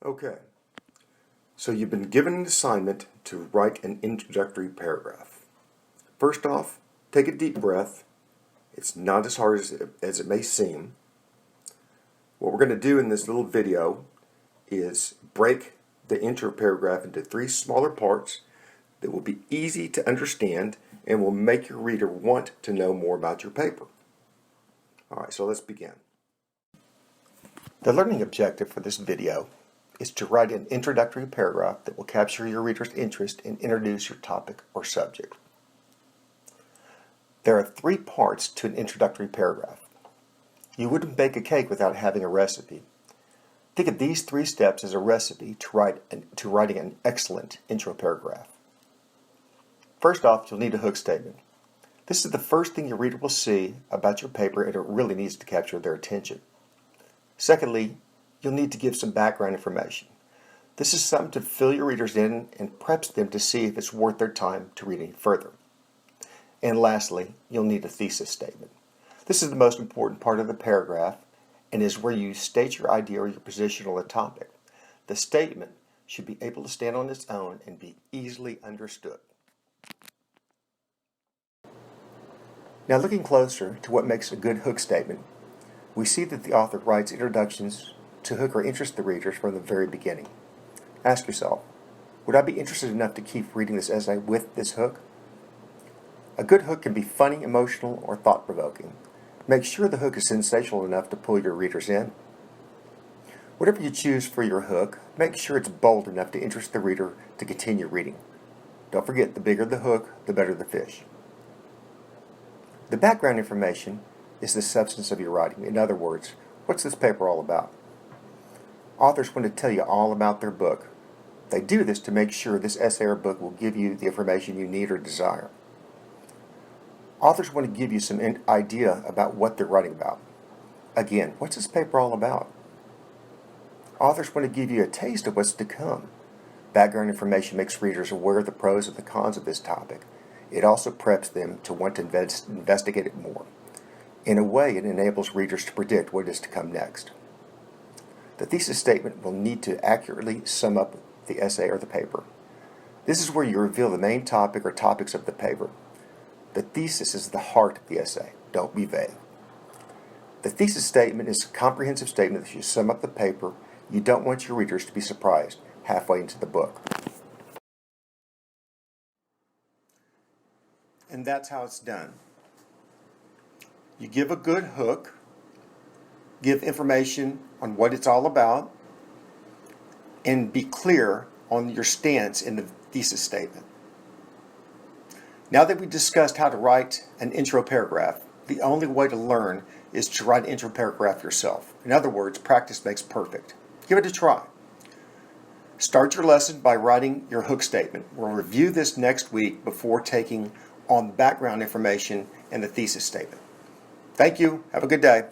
Okay, so you've been given an assignment to write an introductory paragraph. First off, take a deep breath. It's not as hard as it may seem. What we're going to do in this little video is break the intro paragraph into 3 smaller parts that will be easy to understand and will make your reader want to know more about your paper. Alright, so let's begin. The learning objective for this video is to write an introductory paragraph that will capture your reader's interest and introduce your topic or subject. There are 3 parts to an introductory paragraph. You wouldn't bake a cake without having a recipe. Think of these 3 steps as a recipe to writing an excellent intro paragraph. First off, you'll need a hook statement. This is the first thing your reader will see about your paper, and it really needs to capture their attention. Secondly, you'll need to give some background information. This is something to fill your readers in and preps them to see if it's worth their time to read any further. And lastly, you'll need a thesis statement. This is the most important part of the paragraph and is where you state your idea or your position on the topic. The statement should be able to stand on its own and be easily understood. Now, looking closer to what makes a good hook statement, we see that the author writes introductions to hook or interest the readers from the very beginning. Ask yourself, would I be interested enough to keep reading this essay with this hook? A good hook can be funny, emotional, or thought-provoking. Make sure the hook is sensational enough to pull your readers in. Whatever you choose for your hook, make sure it's bold enough to interest the reader to continue reading. Don't forget, the bigger the hook, the better the fish. The background information is the substance of your writing. In other words, what's this paper all about? Authors want to tell you all about their book. They do this to make sure this essay or book will give you the information you need or desire. Authors want to give you some idea about what they're writing about. Again, what's this paper all about? Authors want to give you a taste of what's to come. Background information makes readers aware of the pros and the cons of this topic. It also preps them to want to investigate it more. In a way, it enables readers to predict what is to come next. The thesis statement will need to accurately sum up the essay or the paper. This is where you reveal the main topic or topics of the paper. The thesis is the heart of the essay. Don't be vague. The thesis statement is a comprehensive statement that should sum up the paper. You don't want your readers to be surprised halfway into the book. And that's how it's done. You give a good hook, give information on what it's all about, and be clear on your stance in the thesis statement. Now that we discussed how to write an intro paragraph, the only way to learn is to write an intro paragraph yourself. In other words, practice makes perfect. Give it a try. Start your lesson by writing your hook statement. We'll review this next week before taking on background information and the thesis statement. Thank you. Have a good day.